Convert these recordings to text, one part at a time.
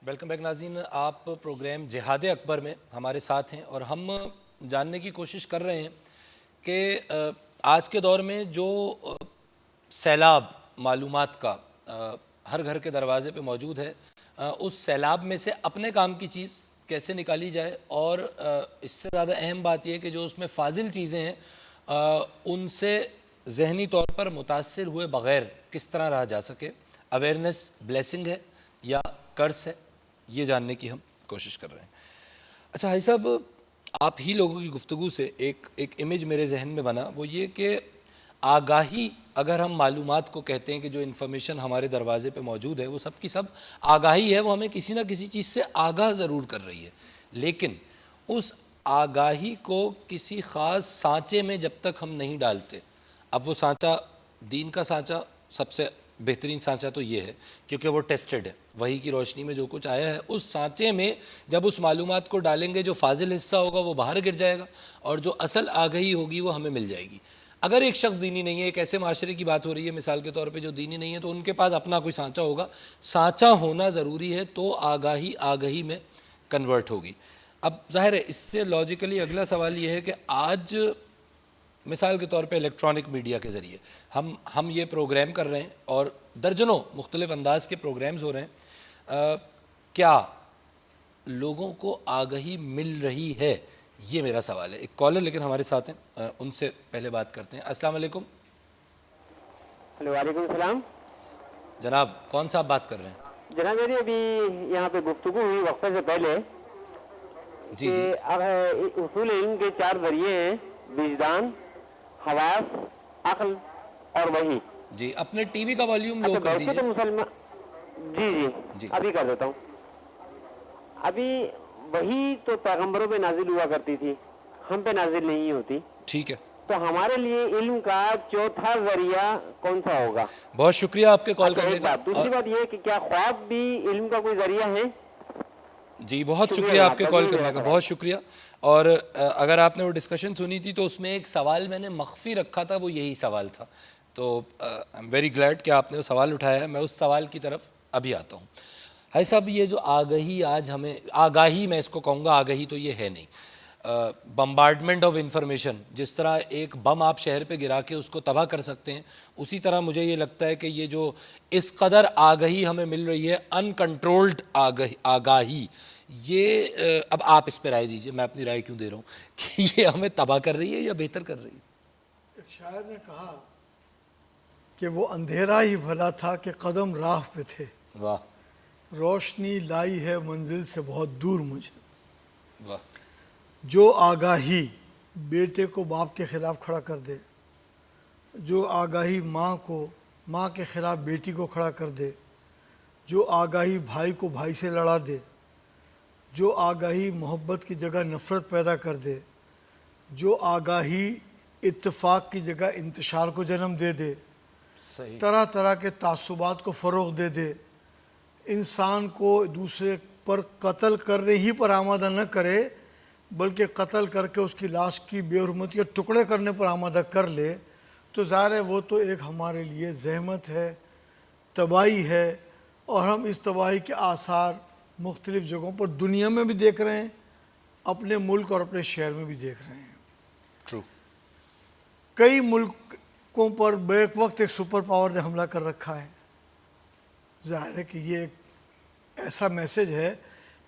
Welcome back ناظرین، آپ programme جہاد اکبر میں ہمارے ساتھ ہیں اور ہم جاننے کی کوشش کر رہے ہیں کہ آج کے دور میں جو سیلاب معلومات کا ہر گھر کے دروازے پہ موجود ہے، اس سیلاب میں سے اپنے کام کی چیز کیسے نکالی جائے، اور اس سے زیادہ اہم بات یہ ہے کہ جو اس میں فاضل چیزیں ہیں ان سے ذہنی طور پر متاثر ہوئے بغیر کس طرح رہا جا سکے۔ اویئرنیس بلیسنگ ہے یا کرس ہے، یہ جاننے کی ہم کوشش کر رہے ہیں۔ اچھا حاجی صاحب، آپ ہی لوگوں کی گفتگو سے ایک امیج میرے ذہن میں بنا، وہ یہ کہ آگاہی، اگر ہم معلومات کو کہتے ہیں کہ جو انفارمیشن ہمارے دروازے پہ موجود ہے وہ سب کی سب آگاہی ہے، وہ ہمیں کسی نہ کسی چیز سے آگاہ ضرور کر رہی ہے، لیکن اس آگاہی کو کسی خاص سانچے میں جب تک ہم نہیں ڈالتے، اب وہ سانچہ دین کا سانچہ سب سے بہترین سانچہ تو یہ ہے کیونکہ وہ ٹیسٹڈ ہے، وحی کی روشنی میں جو کچھ آیا ہے اس سانچے میں جب اس معلومات کو ڈالیں گے، جو فاضل حصہ ہوگا وہ باہر گر جائے گا اور جو اصل آگہی ہوگی وہ ہمیں مل جائے گی۔ اگر ایک شخص دینی نہیں ہے، ایک ایسے معاشرے کی بات ہو رہی ہے مثال کے طور پہ جو دینی نہیں ہے، تو ان کے پاس اپنا کوئی سانچہ ہوگا، سانچہ ہونا ضروری ہے تو آگاہی میں کنورٹ ہوگی۔ اب ظاہر ہے اس سے لاجیکلی اگلا سوال یہ ہے کہ آج مثال کے طور پہ الیکٹرانک میڈیا کے ذریعے ہم یہ پروگرام کر رہے ہیں اور درجنوں مختلف انداز کے پروگرامز ہو رہے ہیں، کیا لوگوں کو آگہی مل رہی ہے؟ یہ میرا سوال ہے۔ ایک کالر لیکن ہمارے ساتھ ہیں، ان سے پہلے بات کرتے ہیں۔ السلام علیکم۔ وعلیکم السلام جناب کون صاحب بات کر رہے ہیں؟ جناب، میری ابھی یہاں پہ گفتگو ہوئی وقفے سے پہلے جی کہ جی اصول علم کے 4 ذریعے ہیں: وجدان، حواس، عقل اور وحی۔ جی، اپنے ٹی وی کا والیوم لو اچھا، کر ویسے دیجئے۔ تو مسلمان جی ابھی کر دیتا ہوں۔ ابھی وحی تو پیغمبروں پہ نازل ہوا کرتی تھی، ہم پہ نازل نہیں ہوتی، ٹھیک ہے، تو ہمارے لیے علم کا چوتھا ذریعہ کون سا ہوگا؟ بہت شکریہ آپ کے کال اچھا، کرنے ایک کا۔ بات، اور دوسری بات یہ کہ کیا خواب بھی علم کا کوئی ذریعہ ہے؟ جی بہت شکریہ آپ جناب، کے بس کال یہی میرا کرنے کا، سوال۔ بہت شکریہ۔ اور اگر آپ نے وہ ڈسکشن سنی تھی تو اس میں ایک سوال میں نے مخفی رکھا تھا، وہ یہی سوال تھا، تو آئی ایم ویری گلیڈ کہ آپ نے وہ سوال اٹھایا ہے۔ میں اس سوال کی طرف ابھی آتا ہوں۔ ہے صاحب، یہ جو آگہی آج ہمیں، آگاہی میں اس کو کہوں گا، آگہی تو یہ ہے نہیں، بمبارڈمنٹ آف انفارمیشن، جس طرح ایک بم آپ شہر پہ گرا کے اس کو تباہ کر سکتے ہیں، اسی طرح مجھے یہ لگتا ہے کہ یہ جو اس قدر آگہی ہمیں مل رہی ہے، ان کنٹرولڈ آگاہی، یہ اب آپ اس پہ رائے دیجئے، میں اپنی رائے کیوں دے رہا ہوں کہ یہ ہمیں تباہ کر رہی ہے یا بہتر کر رہی ہے؟ ایک شاعر نے کہا کہ وہ اندھیرا ہی بھلا تھا کہ قدم راہ پہ تھے، واہ روشنی لائی ہے منزل سے بہت دور مجھے۔ واہ، جو آگاہی بیٹے کو باپ کے خلاف کھڑا کر دے، جو آگاہی ماں کے خلاف بیٹی کو کھڑا کر دے، جو آگاہی بھائی کو بھائی سے لڑا دے، جو آگاہی محبت کی جگہ نفرت پیدا کر دے، جو آگاہی اتفاق کی جگہ انتشار کو جنم دے دے، صحیح، طرح طرح کے تعصبات کو فروغ دے دے، انسان کو دوسرے پر قتل کرنے ہی پر آمادہ نہ کرے بلکہ قتل کر کے اس کی لاش کی بے حرمتی یا ٹکڑے کرنے پر آمادہ کر لے، تو ظاہر ہے وہ تو ایک ہمارے لیے زحمت ہے، تباہی ہے، اور ہم اس تباہی کے آثار مختلف جگہوں پر دنیا میں بھی دیکھ رہے ہیں، اپنے ملک اور اپنے شہر میں بھی دیکھ رہے ہیں۔ ٹرو، کئی ملکوں پر بیک وقت ایک سپر پاور نے حملہ کر رکھا ہے۔ ظاہر ہے کہ یہ ایک ایسا میسج ہے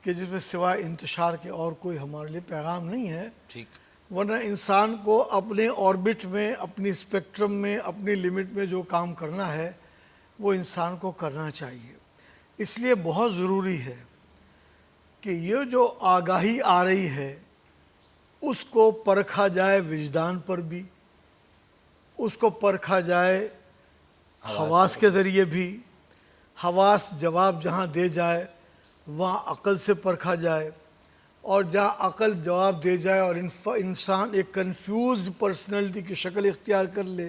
کہ جس میں سوائے انتشار کے اور کوئی ہمارے لیے پیغام نہیں ہے، ٹھیک، ورنہ انسان کو اپنے آربٹ میں، اپنی اسپیکٹرم میں، اپنی لیمٹ میں جو کام کرنا ہے وہ انسان کو کرنا چاہیے۔ اس لیے بہت ضروری ہے کہ یہ جو آگاہی آ رہی ہے اس کو پرکھا جائے وجدان پر بھی، اس کو پرکھا جائے حواس کے ذریعے بھی، حواس جواب جہاں دے جائے وہاں عقل سے پرکھا جائے، اور جہاں عقل جواب دے جائے اور انسان ایک کنفیوزڈ پرسنالٹی کی شکل اختیار کر لے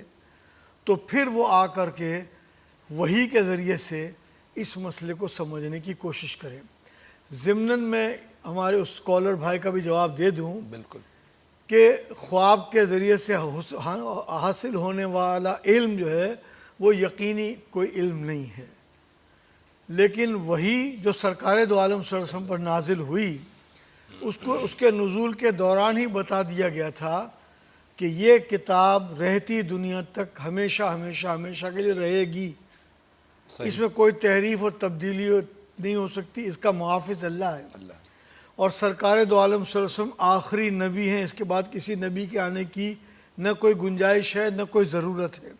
تو پھر وہ آ کر کے وحی کے ذریعے سے اس مسئلے کو سمجھنے کی کوشش کرے۔ ضمناً میں ہمارے اس اسکالر بھائی کا بھی جواب دے دوں بالکل، کہ خواب کے ذریعے سے حاصل ہونے والا علم جو ہے وہ یقینی کوئی علم نہیں ہے۔ لیکن وہی جو سرکار دو عالم صلی اللہ علیہ وسلم پر نازل ہوئی اس کے نزول کے دوران ہی بتا دیا گیا تھا کہ یہ کتاب رہتی دنیا تک ہمیشہ ہمیشہ ہمیشہ کے لیے رہے گی، اس میں کوئی تحریف اور تبدیلی نہیں ہو سکتی، اس کا محافظ اللہ ہے۔ اور سرکار دو عالم صلی اللہ علیہ وسلم آخری نبی ہیں، اس کے بعد کسی نبی کے آنے کی نہ کوئی گنجائش ہے نہ کوئی ضرورت ہے۔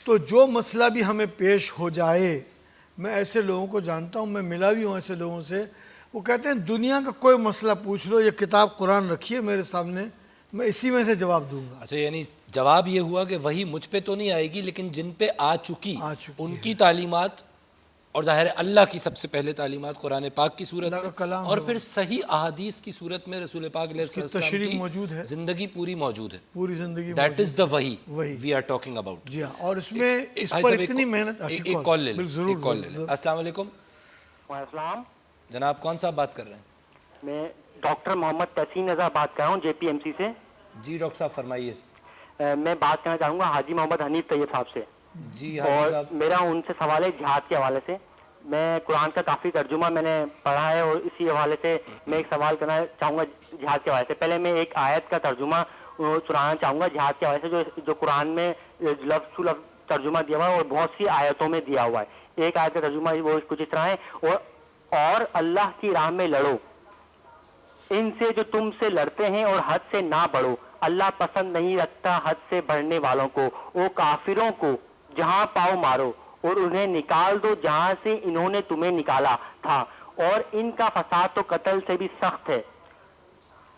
تو جو مسئلہ بھی ہمیں پیش ہو جائے، میں ایسے لوگوں کو جانتا ہوں، میں ملا بھی ہوں ایسے لوگوں سے، وہ کہتے ہیں دنیا کا کوئی مسئلہ پوچھ لو، یہ کتاب قرآن رکھیے میرے سامنے، میں اسی میں سے جواب دوں گا۔ اچھا، یعنی جواب یہ ہوا کہ وہی مجھ پہ تو نہیں آئے گی، لیکن جن پہ آ چکی ان کی تعلیمات، اور ظاہر ہے اللہ کی سب سے پہلے تعلیمات قرآن پاک کی صورت میں، اور پھر صحیح احادیث کی صورت میں رسول پاک علیہ السلام کی زندگی پوری موجود ہے، پوری زندگی دیٹ از دا وہی وی آر ٹاکنگ اباؤٹ۔ جی ہاں، اور اس میں اس پر اتنی محنت۔ ایک کال لے لیں، ایک کال لے لیں۔ السلام علیکم۔ وعلیکم السلام، جناب کون صاحب بات کر رہے ہیں؟ میں ڈاکٹر محمد تحسین رضا بات کر رہا ہوں JPMC سے۔ جی ڈاکٹر صاحب فرمائیے۔ میں بات کرنا چاہوں گا حاجی محمد حنیف طیب صاحب سے۔ جی حاجی اور صاحب، میرا ان سے سوال ہے جہاد کے حوالے سے۔ میں قرآن کا کافی ترجمہ میں نے پڑھا ہے، اور اسی حوالے سے میں ایک سوال کرنا چاہوں گا جہاد کے حوالے سے۔ پہلے میں ایک آیت کا ترجمہ سنانا چاہوں گا جہاد کے حوالے سے، جو قرآن میں لفظ ٹو لفظ ترجمہ دیا ہوا ہے اور بہت سی آیتوں میں دیا ہوا ہے۔ ایک آیت کا ترجمہ وہ کچھ اس طرح ہے، اور اللہ کی راہ میں لڑو، ان سے جو تم سے لڑتے ہیں، اور حد سے نہ بڑھو، اللہ پسند نہیں رکھتا حد سے بڑھنے والوں کو۔ وہ کافروں کو جہاں پاؤ مارو، اور انہیں نکال دو جہاں سے انہوں نے تمہیں نکالا تھا، اور ان کا فساد تو قتل سے بھی سخت ہے۔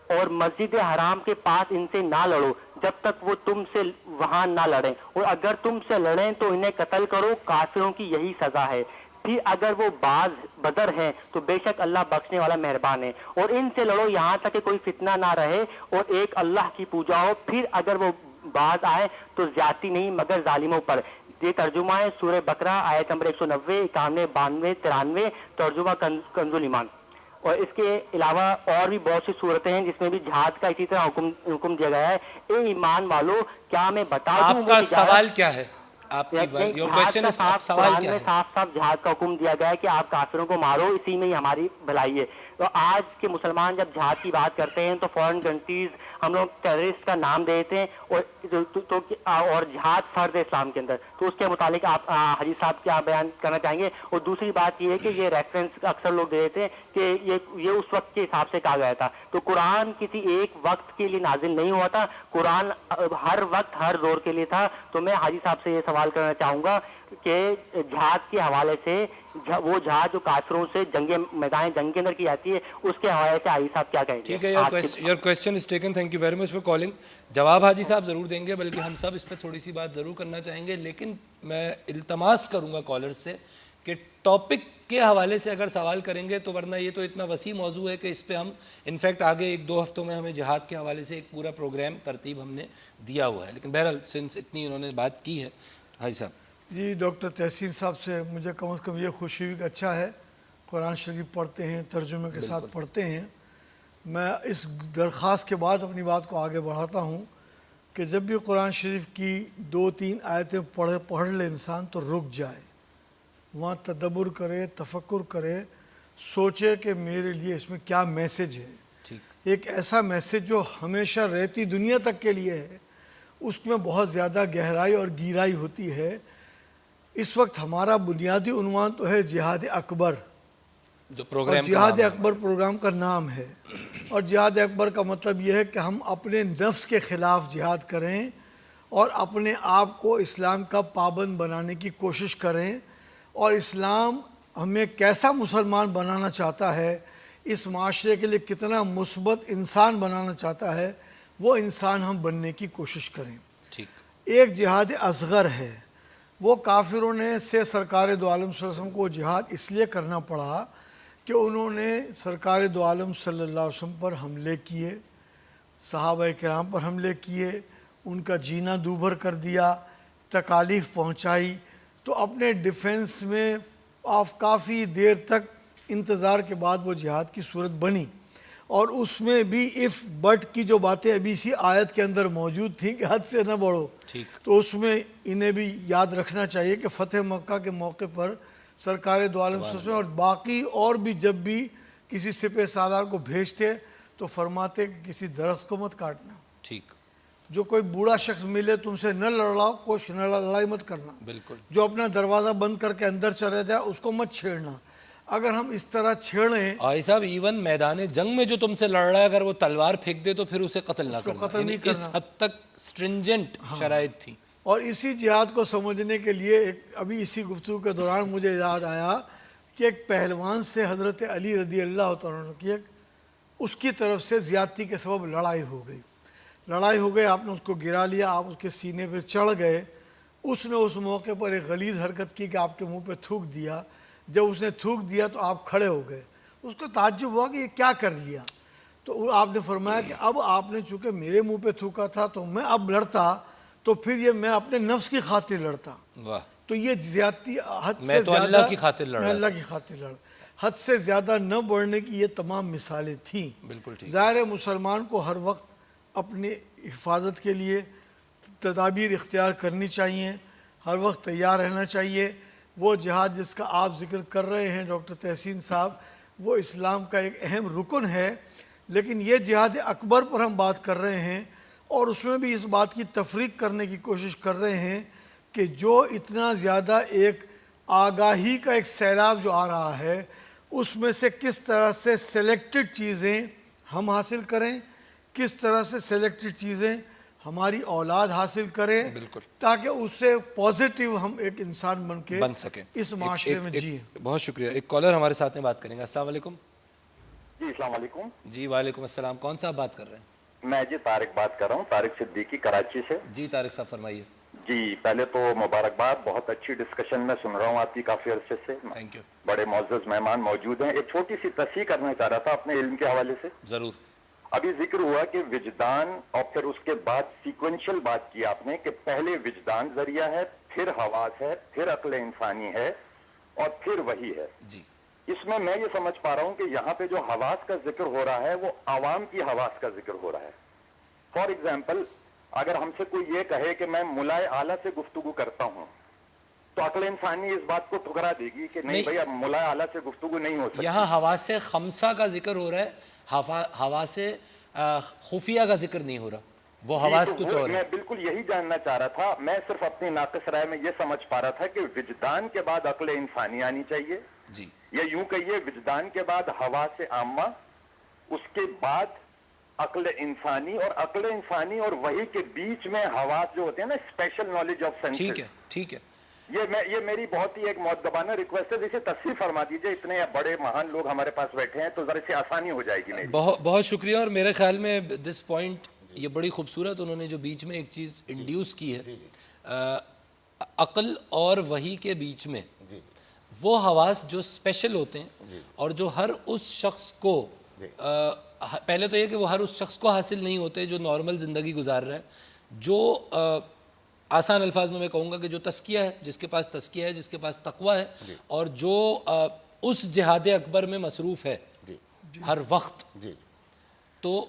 اور مسجد حرام کے پاس ان سے نہ لڑو جب تک وہ تم سے وہاں نہ لڑیں، اور اگر تم سے لڑیں تو انہیں قتل کرو، کافروں کی یہی سزا ہے۔ پھر اگر وہ باز بدر ہیں تو بے شک اللہ بخشنے والا مہربان ہے۔ اور ان سے لڑو یہاں تک کہ کوئی فتنہ نہ رہے، اور ایک اللہ کی پوجا ہو۔ پھر اگر وہ باز آئے تو زیادتی نہیں مگر ظالموں پر۔ یہ ترجمہ ہے سورہ بقرہ آیت نمبر 190، 91، 92، 93، ترجمہ کنز الایمان۔ اور اس کے علاوہ اور بھی بہت سی صورتیں ہیں جس میں بھی جہاد کا اسی طرح حکم دیا گیا ہے۔ اے ایمان والو، کیا میں بتا دوں آپ کا سوال کیا ہے؟ آپ کی سوال میں صاف صاف جہاد کا حکم دیا گیا ہے کہ آپ کافروں کو مارو، اسی میں ہی ہماری بھلائی ہے۔ تو آج کے مسلمان جب جہاد کی بات کرتے ہیں تو فورن کنٹریز ہم لوگ ٹیررسٹ کا نام دیتے ہیں، اور جہاد فرض ہے اسلام کے اندر۔ تو اس کے متعلق آپ حاجی صاحب کیا بیان کرنا چاہیں گے؟ اور دوسری بات یہ ہے کہ یہ ریفرنس اکثر لوگ دے دیتے ہیں کہ یہ اس وقت کے حساب سے کہا گیا تھا۔ تو قرآن کسی ایک وقت کے لیے نازل نہیں ہوا تھا، قرآن ہر وقت ہر دور کے لیے تھا۔ تو میں حاجی صاحب سے یہ سوال کرنا چاہوں گا کہ جہاد کے حوالے سے، وہ جہاد جو کافروں سے میدان جنگ کے اندر کی جاتی ہے، اس کے حوالے سے حاجی صاحب کیا کہیں گے؟ ٹھیک ہے، your question is taken, thank you very much for calling. جواب حاجی صاحب ضرور دیں گے، بلکہ ہم سب اس پہ تھوڑی سی بات ضرور کرنا چاہیں گے، لیکن میں التماس کروں گا کالر سے کہ ٹاپک کے حوالے سے اگر سوال کریں گے تو، ورنہ یہ تو اتنا وسیع موضوع ہے کہ اس پہ ہم انفیکٹ آگے 1-2 ہفتوں میں ہمیں جہاد کے حوالے سے ایک پورا پروگرام ترتیب ہم نے دیا ہوا ہے، لیکن بہرحال سنس اتنی انہوں نے بات کی ہے حاجی صاحب۔ جی ڈاکٹر تحسین صاحب سے مجھے کم از کم یہ خوشی ہوئی کہ اچھا ہے قرآن شریف پڑھتے ہیں، ترجمے کے ساتھ پڑھتے ہیں۔ میں اس درخواست کے بعد اپنی بات کو آگے بڑھاتا ہوں کہ جب بھی قرآن شریف کی 2-3 آیتیں پڑھ لے انسان تو رک جائے، وہاں تدبر کرے، تفکر کرے، سوچے کہ میرے لیے اس میں کیا میسج ہے۔ ایک ایسا میسج جو ہمیشہ رہتی دنیا تک کے لیے ہے، اس میں بہت زیادہ گہرائی اور گہرائی ہوتی ہے۔ اس وقت ہمارا بنیادی عنوان تو ہے جہاد اکبر، جو پروگرام جہاد اکبر پروگرام کا نام ہے، اور جہاد اکبر کا مطلب یہ ہے کہ ہم اپنے نفس کے خلاف جہاد کریں اور اپنے آپ کو اسلام کا پابند بنانے کی کوشش کریں، اور اسلام ہمیں کیسا مسلمان بنانا چاہتا ہے، اس معاشرے کے لیے کتنا مثبت انسان بنانا چاہتا ہے، وہ انسان ہم بننے کی کوشش کریں۔ ایک جہاد اصغر ہے، وہ کافروں نے سے سرکار دو عالم صلی اللہ علیہ وسلم کو جہاد اس لیے کرنا پڑا کہ انہوں نے سرکار دو عالم صلی اللہ علیہ وسلم پر حملے کیے، صحابہ کرام پر حملے کیے، ان کا جینا دوبھر کر دیا، تکالیف پہنچائی، تو اپنے ڈیفنس میں کافی دیر تک انتظار کے بعد وہ جہاد کی صورت بنی، اور اس میں بھی اف بٹ کی جو باتیں ابھی اسی آیت کے اندر موجود تھیں کہ حد سے نہ بڑھو، تو اس میں انہیں بھی یاد رکھنا چاہیے کہ فتح مکہ کے موقع پر سرکار دو عالم صلی اللہ علیہ وسلم، اور باقی اور بھی جب بھی کسی سپہ سالار کو بھیجتے تو فرماتے کہ کسی درخت کو مت کاٹنا، ٹھیک، جو کوئی بوڑھا شخص ملے تم سے نہ لڑاؤ، کوشش نہ لڑائی مت کرنا، بالکل، جو اپنا دروازہ بند کر کے اندر چلا جائے اس کو مت چھیڑنا۔ اگر ہم اس طرح چھیڑیں، آئی صاحب ایون میدان جنگ میں جو تم سے لڑ رہا ہے اگر وہ تلوار پھینک دے تو پھر اسے قتل نہ کو کرنا، قتل یعنی نہیں اس کرنا۔ حد تک سٹرنجنٹ شرائط تھی۔ اور اسی جہاد کو سمجھنے کے لیے ابھی اسی گفتگو کے دوران مجھے یاد آیا کہ ایک پہلوان سے حضرت علی رضی اللہ تعالیٰ عنہ کی اس کی طرف سے زیادتی کے سبب لڑائی ہو گئی، آپ نے اس کو گرا لیا، آپ اس کے سینے پہ چڑھ گئے، اس نے اس موقع پر ایک غلیظ حرکت کی کہ آپ کے منہ پہ تھوک دیا، جب اس نے تھوک دیا تو آپ کھڑے ہو گئے، اس کو تعجب ہوا کہ یہ کیا کر لیا، تو آپ نے فرمایا کہ اب آپ نے چونکہ میرے منہ پہ تھوکا تھا تو میں اب لڑتا تو پھر یہ میں اپنے نفس کی خاطر لڑتا، واہ، تو یہ زیادتی حد سے میں تو زیادہ اللہ کی خاطر لڑ رہا میں اللہ کی خاطر لڑ، حد سے زیادہ نہ بڑھنے کی یہ تمام مثالیں تھیں۔ بالکل ٹھیک، ظاہر ہے مسلمان کو ہر وقت اپنی حفاظت کے لیے تدابیر اختیار کرنی چاہیے، ہر وقت تیار رہنا چاہیے۔ وہ جہاد جس کا آپ ذکر کر رہے ہیں ڈاکٹر تحسین صاحب، وہ اسلام کا ایک اہم رکن ہے، لیکن یہ جہاد اکبر پر ہم بات کر رہے ہیں اور اس میں بھی اس بات کی تفریق کرنے کی کوشش کر رہے ہیں کہ جو اتنا زیادہ ایک آگاہی کا ایک سیلاب جو آ رہا ہے اس میں سے کس طرح سے سلیکٹڈ چیزیں ہم حاصل کریں، کس طرح سے سلیکٹڈ چیزیں ہماری اولاد حاصل کرے، بالکل، تاکہ اس سے پازیٹیو ہم ایک انسان بن سکیں اس معاشرے میں جیئیں۔ بہت شکریہ۔ ایک کالر ہمارے ساتھ میں بات کریں گے۔ السلام علیکم۔ جی السلام علیکم، جی وعلیکم السلام، کون صاحب بات کر رہے ہیں؟ میں جی طارق بات کر رہا ہوں، طارق صدیقی کراچی سے۔ جی طارق صاحب فرمائیے۔ جی پہلے تو مبارکباد، بہت اچھی ڈسکشن میں سن رہا ہوں آپ کی کافی عرصے سے، تھینک یو، بڑے معزز مہمان موجود ہیں۔ ایک چھوٹی سی تصحیح کرنا چاہ رہا تھا اپنے علم کے حوالے سے۔ ضرور۔ ابھی ذکر ہوا کہ وجدان، اور پھر اس کے بعد سیکوینشل بات کی آپ نے کہ پہلے وجدان ذریعہ ہے، پھر حواس ہے، پھر عقل انسانی ہے اور پھر وحی ہے۔ جی، اس میں یہ سمجھ پا رہا ہوں کہ یہاں پہ جو حواس کا ذکر ہو رہا ہے وہ عوام کی حواس کا ذکر ہو رہا ہے۔ فار ایگزامپل، اگر ہم سے کوئی یہ کہے کہ میں ملائے اعلیٰ سے گفتگو کرتا ہوں تو عقل انسانی اس بات کو ٹھکرا دے گی کہ نہیں بھائی اب ملائے اعلیٰ سے گفتگو نہیں ہو سکتی۔ یہاں حواس خمسہ کا ذکر ہو رہا ہے، حواس خفیہ کا ذکر نہیں ہو رہا، وہ حواس تو کچھ اور ہے۔ میں بالکل یہی جاننا چاہ رہا تھا، میں صرف اپنی ناقص رائے میں یہ سمجھ پا رہا تھا کہ وجدان کے بعد عقل انسانی آنی چاہیے، جی، یا یوں کہیے وجدان کے بعد حواس عامہ، اس کے بعد عقل انسانی، اور عقل انسانی اور وحی کے بیچ میں حواس جو ہوتے ہیں نا، اسپیشل نالج آف سینسز۔ ٹھیک ہے، ٹھیک ہے۔ یہ میری بہت ہی ایک مؤدبانہ ریکویسٹ ہے، جسے تصحیح فرما دیجئے، اتنے بڑے مہان لوگ ہمارے پاس بیٹھے ہیں تو ذرا سے آسانی ہو جائے گی میری۔ بہت شکریہ، اور میرے خیال میں دس پوائنٹ یہ بڑی خوبصورت انہوں نے جو بیچ میں ایک چیز انڈیوس کی ہے، عقل اور وحی کے بیچ میں وہ حواس جو اسپیشل ہوتے ہیں اور جو ہر اس شخص کو، پہلے تو یہ کہ وہ ہر اس شخص کو حاصل نہیں ہوتے جو نارمل زندگی گزار رہا ہے، جو آسان الفاظ میں کہوں گا کہ جو تزکیہ ہے، جس کے پاس تزکیہ ہے، جس کے پاس تقوی ہے، اور جو اس جہاد اکبر میں مصروف ہے ہر وقت، تو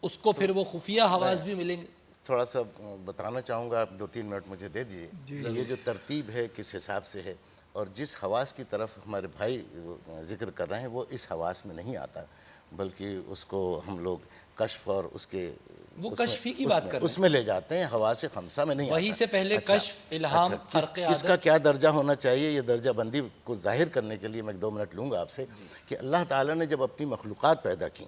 اس کو پھر وہ خفیہ حواس بھی ملیں گے۔ تھوڑا سا بتانا چاہوں گا، آپ 2-3 منٹ مجھے دے دیجیے کہ یہ جو ترتیب ہے کس حساب سے ہے، اور جس حواس کی طرف ہمارے بھائی ذکر کر رہے ہیں وہ اس حواس میں نہیں آتا، بلکہ اس کو ہم لوگ کشف اور اس کے وہ کشفی کی بات کر رہے ہیں، اس میں لے جاتے ہیں، حواس خمسہ میں نہیں آتا۔ وہی سے پہلے کشف، الہام، خرق کس کا کیا درجہ ہونا چاہیے، یہ درجہ بندی کو ظاہر کرنے کے لیے میں 2 منٹ لوں گا آپ سے کہ اللہ تعالیٰ نے جب اپنی مخلوقات پیدا کی۔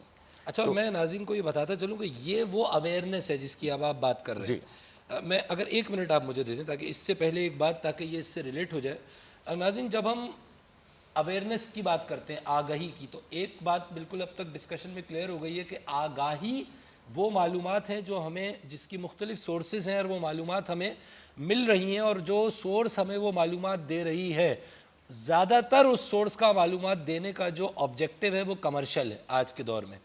اچھا، اور میں ناظرین کو یہ بتاتا چلوں کہ یہ وہ اویئرنیس ہے جس کی اب آپ بات کر رہے ہیں۔ میں اگر 1 منٹ آپ مجھے دے دیں تاکہ اس سے پہلے ایک بات، تاکہ یہ اس سے ریلیٹ ہو جائے۔ ناظرین، جب ہم اویئرنیس کی بات کرتے ہیں، آگاہی کی، تو ایک بات بالکل اب تک ڈسکشن میں کلیئر ہو گئی ہے کہ آگاہی وہ معلومات ہیں جو ہمیں، جس کی مختلف سورسز ہیں اور وہ معلومات ہمیں مل رہی ہیں، اور جو سورس ہمیں وہ معلومات دے رہی ہے، زیادہ تر اس سورس کا معلومات دینے کا جو آبجیکٹیو ہے وہ کمرشل ہے آج کے دور میں۔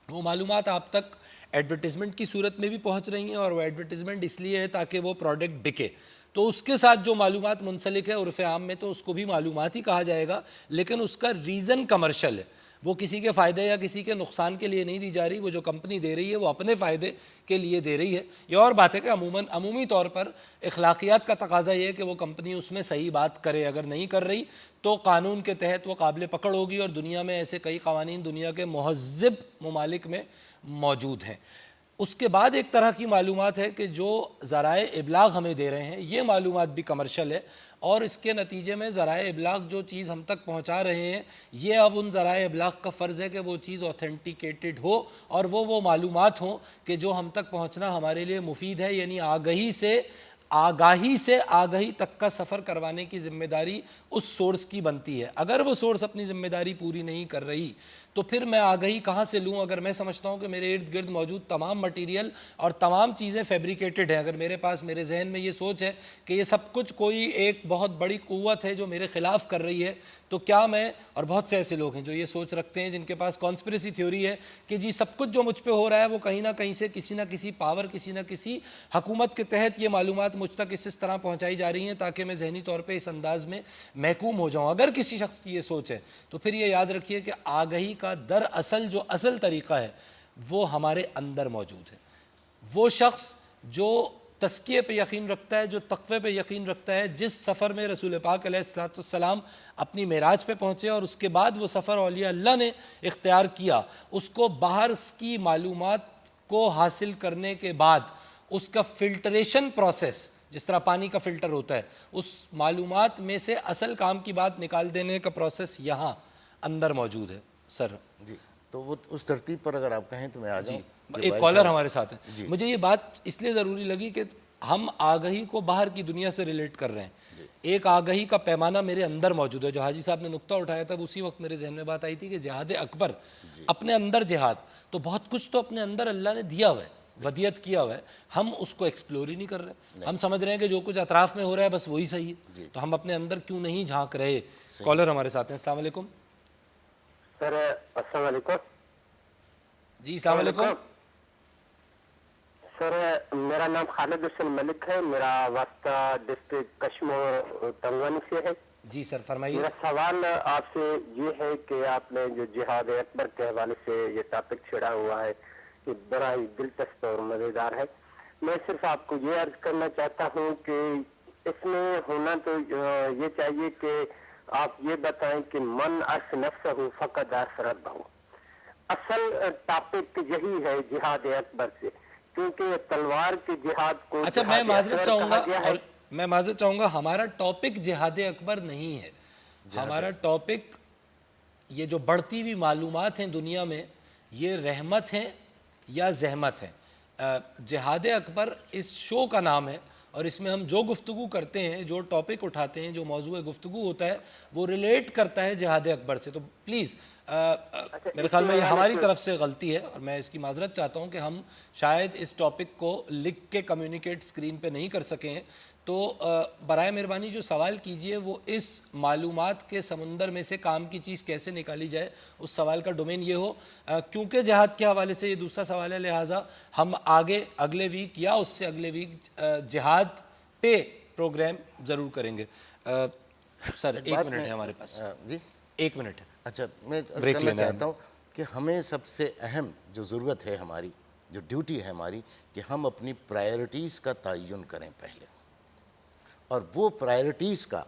وہ معلومات آپ تک ایڈورٹیزمنٹ کی صورت میں بھی پہنچ رہی ہیں، اور وہ ایڈورٹیزمنٹ اس لیے ہے تاکہ وہ پروڈکٹ بکے، تو اس کے ساتھ جو معلومات منسلک ہے عرف عام میں تو اس کو بھی معلومات ہی کہا جائے گا، لیکن اس کا ریزن کمرشل ہے۔ وہ کسی کے فائدے یا کسی کے نقصان کے لیے نہیں دی جا رہی. وہ جو کمپنی دے رہی ہے وہ اپنے فائدے کے لیے دے رہی ہے. یہ اور بات ہے کہ عمومی طور پر اخلاقیات کا تقاضا یہ ہے کہ وہ کمپنی اس میں صحیح بات کرے. اگر نہیں کر رہی تو قانون کے تحت وہ قابل پکڑ ہوگی, اور دنیا میں ایسے کئی قوانین دنیا کے مہذب ممالک میں موجود ہیں. اس کے بعد ایک طرح کی معلومات ہے کہ جو ذرائع ابلاغ ہمیں دے رہے ہیں, یہ معلومات بھی کمرشل ہے, اور اس کے نتیجے میں ذرائع ابلاغ جو چیز ہم تک پہنچا رہے ہیں, یہ اب ان ذرائع ابلاغ کا فرض ہے کہ وہ چیز اوتھینٹیکیٹڈ ہو, اور وہ معلومات ہوں کہ جو ہم تک پہنچنا ہمارے لیے مفید ہے. یعنی آگہی سے آگہی تک کا سفر کروانے کی ذمہ داری اس سورس کی بنتی ہے. اگر وہ سورس اپنی ذمہ داری پوری نہیں کر رہی تو پھر میں آگہی کہاں سے لوں؟ اگر میں سمجھتا ہوں کہ میرے ارد گرد موجود تمام مٹیریل اور تمام چیزیں فیبریکیٹڈ ہیں, اگر میرے پاس میرے ذہن میں یہ سوچ ہے کہ یہ سب کچھ کوئی ایک بہت بڑی قوت ہے جو میرے خلاف کر رہی ہے, تو کیا میں, اور بہت سے ایسے لوگ ہیں جو یہ سوچ رکھتے ہیں, جن کے پاس کانسپریسی تھیوری ہے کہ جی سب کچھ جو مجھ پہ ہو رہا ہے وہ کہیں نہ کہیں سے کسی نہ کسی پاور, کسی نہ کسی حکومت کے تحت یہ معلومات مجھ تک اس طرح پہنچائی جا رہی ہیں تاکہ میں ذہنی طور پہ اس انداز میں محکوم ہو جاؤں. اگر کسی شخص کی یہ سوچ ہے تو پھر یہ یاد رکھیے کہ آگہی کا دراصل جو اصل طریقہ ہے وہ ہمارے اندر موجود ہے. وہ شخص جو تزکیے پہ یقین رکھتا ہے, جو تقوی پہ یقین رکھتا ہے, جس سفر میں رسول پاک علیہ السلام اپنی معراج پہ پہنچے اور اس کے بعد وہ سفر اولیاء اللہ نے اختیار کیا, اس کو باہر کی معلومات کو حاصل کرنے کے بعد اس کا فلٹریشن پروسیس, جس طرح پانی کا فلٹر ہوتا ہے, اس معلومات میں سے اصل کام کی بات نکال دینے کا پروسیس یہاں اندر موجود ہے. سر جی, تو وہ اس ترتیب پر اگر آپ کہیں تو میں آ جاؤں. ایک کالر ہمارے ساتھ ہیں. مجھے یہ بات اس لیے ضروری لگی کہ ہم آگہی کو باہر کی دنیا سے ریلیٹ کر رہے ہیں. ایک آگہی کا پیمانہ میرے اندر موجود ہے. جو حاجی صاحب نے نقطہ اٹھایا تھا اسی وقت میرے ذہن میں بات آئی تھی کہ جہاد اکبر, اپنے اندر جہاد, تو بہت کچھ تو اپنے اندر اللہ نے دیا ہوا ہے, ودیت کیا ہوا ہے, ہم اس کو ایکسپلور ہی نہیں کر رہے. ہم سمجھ رہے ہیں کہ جو کچھ اطراف میں ہو رہا ہے بس وہی صحیح ہے, تو ہم اپنے اندر کیوں نہیں جھانک رہے. کالر ہمارے ساتھ ہیں. السلام علیکم. سر السلام علیکم. جی السلام علیکم. سر میرا نام خالد حسین ملک ہے, میرا واسطہ ڈسٹرکٹ کشمیر تنگانی سے ہے. جی سر فرمائیے. میرا سوال آپ سے یہ ہے کہ آپ نے جو جہاد اکبر کے حوالے سے یہ ٹاپک چھیڑا ہوا ہے یہ بڑا ہی دلچسپ اور مزیدار ہے. میں صرف آپ کو یہ عرض کرنا چاہتا ہوں کہ اس میں ہونا تو یہ چاہیے کہ آپ یہ بتائیں کہ من عرف نفسہ فقد عرف ربہ. اصل ٹاپک یہی ہے جہاد اکبر سے, کیونکہ تلوار کے جہاد کو اچھا میں معذرت چاہوں گا, اور میں معذرت چاہوں گا, ہمارا ٹاپک جہاد اکبر نہیں ہے. ہمارا ٹاپک یہ جو بڑھتی ہوئی معلومات ہیں دنیا میں, یہ رحمت ہیں یا زحمت ہیں. جہاد اکبر اس شو کا نام ہے, اور اس میں ہم جو گفتگو کرتے ہیں, جو ٹاپک اٹھاتے ہیں, جو موضوع گفتگو ہوتا ہے وہ ریلیٹ کرتا ہے جہاد اکبر سے. تو پلیز میرے خیال میں یہ ہماری طرف سے غلطی ہے, اور میں اس کی معذرت چاہتا ہوں کہ ہم شاید اس ٹاپک کو لکھ کے کمیونیکیٹ اسکرین پہ نہیں کر سکیں ہیں. تو برائے مہربانی جو سوال کیجئے وہ اس معلومات کے سمندر میں سے کام کی چیز کیسے نکالی جائے, اس سوال کا ڈومین یہ ہو. کیونکہ جہاد کے حوالے سے یہ دوسرا سوال ہے, لہٰذا ہم آگے اگلے ویک یا اس سے اگلے ویک جہاد پہ پروگرام ضرور کریں گے. سر ایک منٹ ہے ہمارے پاس. جی ایک منٹ ہے. اچھا میں کہنا چاہتا ہوں کہ ہمیں سب سے اہم جو ضرورت ہے ہماری, جو ڈیوٹی ہے ہماری, کہ ہم اپنی پرائرٹیز کا تعین کریں پہلے. اور وہ پرائرٹیز کا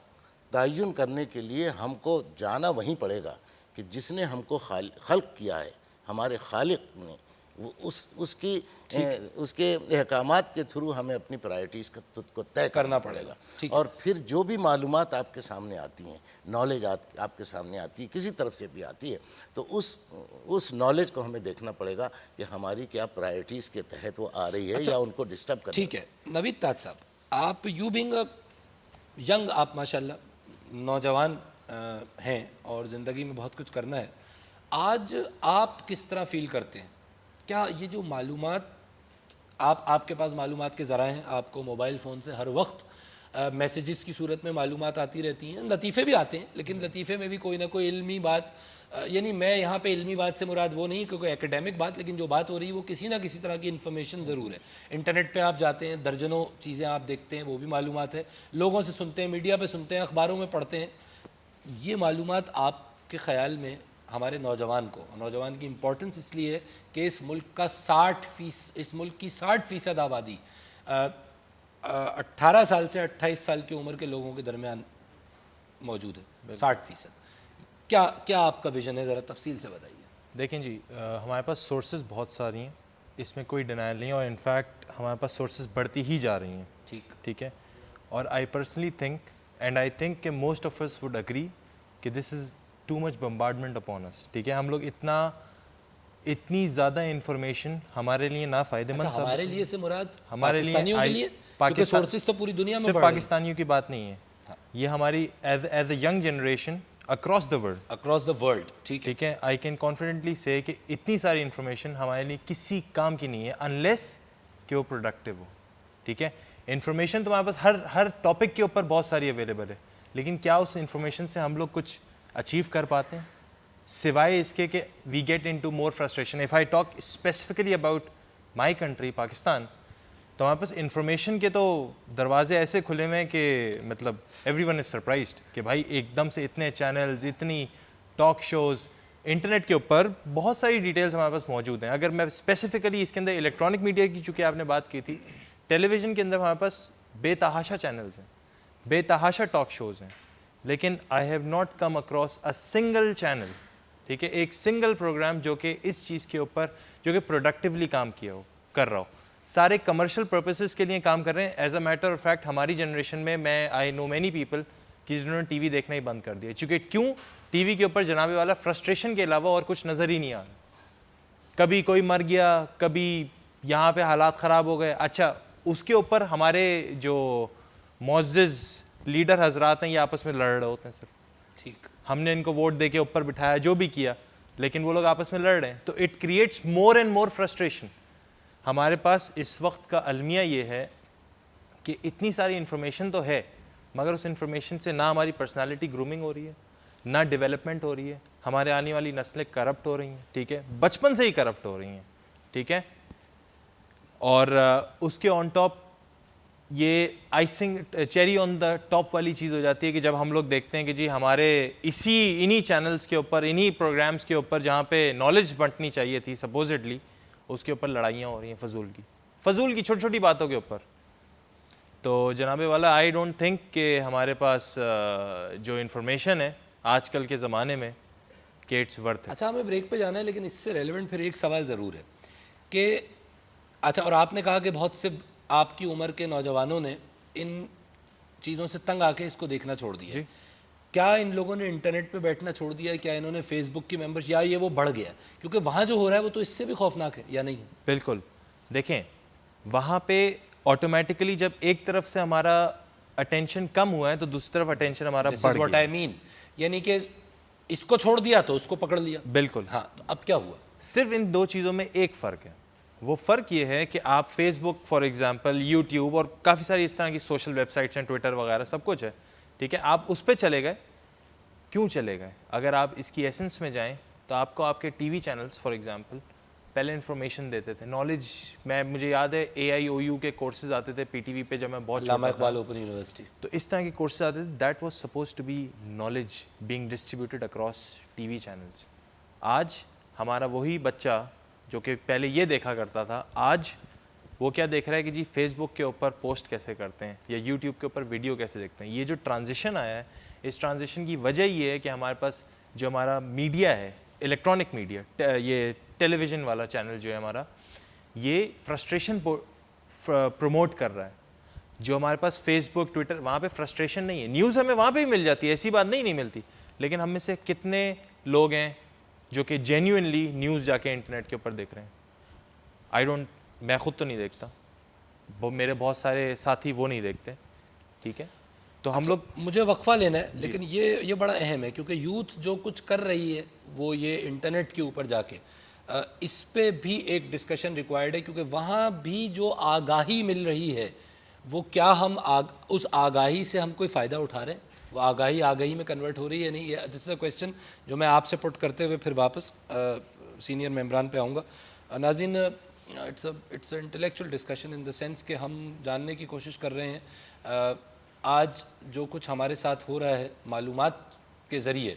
تعین کرنے کے لیے ہم کو جانا وہیں پڑے گا کہ جس نے ہم کو خلق کیا ہے, ہمارے خالق نے, اس کے احکامات کے تھرو ہمیں اپنی پرائرٹیز کو طے کرنا پڑے گا. اور پھر جو بھی معلومات آپ کے سامنے آتی ہیں, نالج آپ کے سامنے آتی ہے, کسی طرف سے بھی آتی ہے, تو اس نالج کو ہمیں دیکھنا پڑے گا کہ ہماری کیا پرائرٹیز کے تحت وہ آ رہی ہے یا ان کو ڈسٹرب کرنا. ٹھیک ہے. نوید تاج صاحب, آپ یو بینگ ینگ, آپ ماشاءاللہ نوجوان ہیں اور زندگی میں بہت کچھ کرنا ہے. آج آپ کس طرح فیل کرتے ہیں؟ کیا یہ جو معلومات آپ کے پاس معلومات کے ذرائع ہیں, آپ کو موبائل فون سے ہر وقت میسیجز کی صورت میں معلومات آتی رہتی ہیں, لطیفے بھی آتے ہیں, لیکن لطیفے میں بھی کوئی نہ کوئی علمی بات, یعنی میں یہاں پہ علمی بات سے مراد وہ نہیں کہ کوئی ایکیڈیمک بات, لیکن جو بات ہو رہی ہے وہ کسی نہ کسی طرح کی انفارمیشن ضرور ہے. انٹرنیٹ پہ آپ جاتے ہیں, درجنوں چیزیں آپ دیکھتے ہیں, وہ بھی معلومات ہے, لوگوں سے سنتے ہیں, میڈیا پہ سنتے ہیں, اخباروں میں پڑھتے ہیں. یہ معلومات آپ کے خیال میں ہمارے نوجوان کو. نوجوان کی امپورٹنس اس لیے ہے کہ اس ملک کی 60% آبادی 18 سال سے 28 سال کی عمر کے لوگوں کے درمیان موجود ہے. 60%. کیا آپ کا ویژن ہے, ذرا تفصیل سے بتائیے. دیکھیں جی, ہمارے پاس سورسز بہت ساری ہیں, اس میں کوئی ڈینائل نہیں ہے, اور انفیکٹ ہمارے پاس سورسز بڑھتی ہی جا رہی ہیں. ٹھیک ہے. اور I personally think and I think کہ most of us would agree کہ this is too much bombardment upon us. ٹھیک ہے, ہم لوگ اتنی زیادہ انفارمیشن ہمارے لیے نا فائدہ مند. ہمارے لیے سے مراد ہمارے پاکستانیوں کے لیے, کیونکہ سورسز تو پوری دنیا میں صرف بڑھ رہے ہیں. پاکستانیوں کی بات نہیں ہے, یہ ہماری as a young generation across the world. ٹھیک ہے. آئی کین کانفیڈنٹلی سے کہ اتنی ساری انفارمیشن ہمارے لیے کسی کام کی نہیں ہے انلیس کہ وہ پروڈکٹیو ہو. ٹھیک ہے. انفارمیشن تو ہمارے پاس ہر ٹاپک کے اوپر بہت ساری اویلیبل ہے, لیکن کیا اس انفارمیشن سے ہم لوگ کچھ اچیو کر پاتے ہیں سوائے اس کے کہ we get into more frustration. If I talk specifically about my country Pakistan, تو ہمارے پاس انفارمیشن کے تو دروازے ایسے کھلے ہوئے ہیں کہ مطلب ایوری ون از سرپرائزڈ کہ بھائی ایک دم سے اتنے چینلز, اتنی ٹاک شوز, انٹرنیٹ کے اوپر بہت ساری ڈیٹیلز ہمارے پاس موجود ہیں. اگر میں اسپیسیفکلی اس کے اندر الیکٹرانک میڈیا کی چونکہ آپ نے بات کی تھی, ٹیلی ویژن کے اندر ہمارے پاس بے تحاشا چینلز ہیں, بے تحاشا ٹاک شوز ہیں, لیکن I have not come across a single channel. ٹھیک ہے, ایک سنگل پروگرام جو کہ اس چیز کے اوپر جو کہ پروڈکٹیولی کام کر رہا ہو. سارے کمرشل پرپسز کے لیے کام کر رہے ہیں. As a matter of fact ہماری جنریشن میں آئی نو مینی پیپل کہ جنہوں نے ٹی وی دیکھنا ہی بند کر دیا, چونکہ کیوں ٹی وی کے اوپر جناب والا فرسٹریشن کے علاوہ اور کچھ نظر ہی نہیں آ رہا. کبھی کوئی مر گیا, کبھی یہاں پہ حالات خراب ہو گئے, اچھا اس کے اوپر ہمارے جو معزز لیڈر حضرات ہیں یہ آپس میں لڑ رہے ہوتے ہیں. سر ٹھیک, ہم نے ان کو ووٹ دے کے اوپر بٹھایا, جو بھی کیا, لیکن وہ لوگ آپس میں لڑ رہے ہیں, تو it creates more and more frustration. ہمارے پاس اس وقت کا المیہ یہ ہے کہ اتنی ساری انفارمیشن تو ہے, مگر اس انفارمیشن سے نہ ہماری پرسنالٹی گرومنگ ہو رہی ہے, نہ ڈیولپمنٹ ہو رہی ہے. ہمارے آنے والی نسلیں کرپٹ ہو رہی ہیں. ٹھیک ہے, بچپن سے ہی کرپٹ ہو رہی ہیں. ٹھیک ہے, اور اس کے آن ٹاپ یہ icing cherry on the top والی چیز ہو جاتی ہے کہ جب ہم لوگ دیکھتے ہیں کہ جی ہمارے انہی چینلز کے اوپر, انہی پروگرامز کے اوپر جہاں پہ نالج بنٹنی چاہیے تھی سپوزڈلی, اس کے اوپر لڑائیاں ہو رہی ہیں فضول کی چھوٹی چھوٹی باتوں کے اوپر. تو جناب والا آئی ڈونٹ تھنک کہ ہمارے پاس جو انفارمیشن ہے آج کل کے زمانے میں کہ اٹس ورتھ. اچھا ہمیں بریک پہ جانا ہے, لیکن اس سے ریلیونٹ پھر ایک سوال ضرور ہے کہ اچھا, اور آپ نے کہا کہ بہت سے آپ کی عمر کے نوجوانوں نے ان چیزوں سے تنگ آ کے اس کو دیکھنا چھوڑ دیا. کیا ان لوگوں نے انٹرنیٹ پہ بیٹھنا چھوڑ دیا ہے, کیا انہوں نے فیس بک کی ممبرس, یا یہ وہ بڑھ گیا, کیونکہ وہاں جو ہو رہا ہے وہ تو اس سے بھی خوفناک ہے, یا نہیں؟ بالکل. دیکھیں وہاں پہ آٹومیٹکلی جب ایک طرف سے ہمارا اٹینشن کم ہوا ہے تو دوسری طرف اٹینشن ہمارا بڑھ گیا. I mean, یعنی کہ اس کو چھوڑ دیا تو اس کو پکڑ لیا. بالکل. ہاں, تو اب کیا ہوا؟ صرف ان دو چیزوں میں ایک فرق ہے. وہ فرق یہ ہے کہ آپ Facebook for example, YouTube اور کافی ساری اس طرح کی سوشل ویب سائٹس ہیں, ٹویٹر وغیرہ سب کچھ ہے. ٹھیک ہے, آپ اس پہ چلے گئے. کیوں چلے گئے؟ اگر آپ اس کی ایسنس میں جائیں تو آپ کو آپ کے T V channels for example پہلے انفارمیشن دیتے تھے, نالج. مجھے یاد ہے AIOU کے کورسز آتے تھے پی ٹی وی پہ جب میں بہت علامہ اقبال اوپن یونیورسٹی, تو اس طرح کے کورسز آتے تھے. That was suppose to be knowledge being distributed across TV channels. آج ہمارا وہی بچہ جو کہ پہلے یہ دیکھا کرتا تھا, آج وہ کیا دیکھ رہا ہے کہ جی فیس بک کے اوپر پوسٹ کیسے کرتے ہیں یا یوٹیوب کے اوپر ویڈیو کیسے دیکھتے ہیں. یہ جو ٹرانزیشن آیا ہے, اس ٹرانزیشن کی وجہ یہ ہے کہ ہمارے پاس جو ہمارا میڈیا ہے, الیکٹرانک میڈیا, یہ ٹیلی ویژن والا چینل جو ہے ہمارا, یہ فرسٹریشن پروموٹ کر رہا ہے. جو ہمارے پاس فیس بک, ٹویٹر, وہاں پہ فرسٹریشن نہیں ہے. نیوز ہمیں وہاں پہ بھی مل جاتی ہے, ایسی بات نہیں ملتی, لیکن ہم میں سے کتنے لوگ ہیں جو کہ جینیوئنلی نیوز جا کے انٹرنیٹ کے اوپر دیکھ رہے ہیں؟ میں خود تو نہیں دیکھتا, میرے بہت سارے ساتھی وہ نہیں دیکھتے. ٹھیک ہے, تو ہم لوگ, مجھے وقفہ لینا ہے, لیکن یہ بڑا اہم ہے کیونکہ یوتھ جو کچھ کر رہی ہے وہ یہ انٹرنیٹ کے اوپر جا کے, اس پہ بھی ایک ڈسکشن ریکوائرڈ ہے, کیونکہ وہاں بھی جو آگاہی مل رہی ہے وہ کیا ہم اس آگاہی سے ہم کوئی فائدہ اٹھا رہے ہیں, وہ آگاہی میں کنورٹ ہو رہی ہے نہیں. دس از اے کویسچن جو میں آپ سے پٹ کرتے ہوئے پھر واپس سینئر ممبران پہ آؤں گا. ناظرین, it's a intellectual discussion in the sense کہ ہم جاننے کی کوشش کر رہے ہیں آج جو کچھ ہمارے ساتھ ہو رہا ہے معلومات کے ذریعے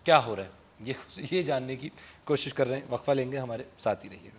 کیا ہو رہا ہے، یہ جاننے کی کوشش کر رہے ہیں. وقفہ لیں گے، ہمارے ساتھ ہی رہیے گا.